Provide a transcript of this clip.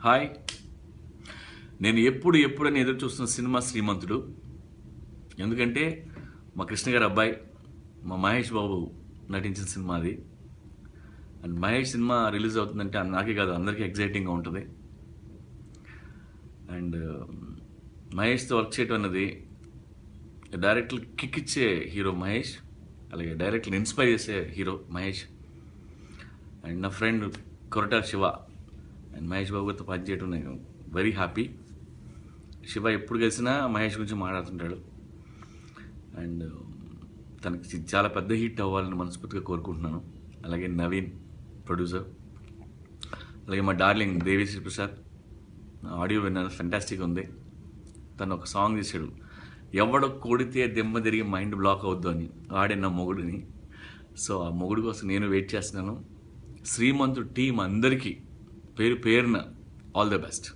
Hi. నేను ఎప్పుడని ఎదురు చూస్తున్న సినిమా శ్రీమంతుడు. ఎందుకంటే మా కృష్ణ గారి అబ్బాయి మా మహేష్ బాబు నటించిన సినిమా అది. అండ్ మహేష్ సినిమా రిలీజ్ అవుతుందంటే నాకే కాదు అందరికీ ఎగ్జైటింగ్గా ఉంటుంది. అండ్ మహేష్తో వర్క్ చేయటం అన్నది డైరెక్టర్ కిక్ ఇచ్చే హీరో మహేష్, అలాగే డైరెక్టర్ ఇన్స్పైర్ చేసే హీరో మహేష్. అండ్ నా ఫ్రెండ్ కొరటాల శివ అండ్ మహేష్ బాబు గారితో పనిచేయడం నేను వెరీ హ్యాపీ. శివ ఎప్పుడు కలిసినా మహేష్ గురించి మాట్లాడుతుంటాడు. అండ్ తనకి చాలా పెద్ద హిట్ అవ్వాలని మనస్ఫూర్తిగా కోరుకుంటున్నాను. అలాగే నవీన్ ప్రొడ్యూసర్, అలాగే మా డార్లింగ్ దేవిశ్రీ ప్రసాద్. ఆడియో విన్నాను, ఫెంటాస్టిక్ ఉంది. తను ఒక సాంగ్ తీశాడు, ఎవడో కొడితే దెమ్మ తిరిగి మైండ్ బ్లాక్ అవుద్దు అని, ఆడే నా మొగుడిని. సో ఆ మొగుడు కోసం నేను వెయిట్ చేస్తున్నాను. శ్రీమంతుడు టీం అందరికీ పేరున ఆల్ ద బెస్ట్.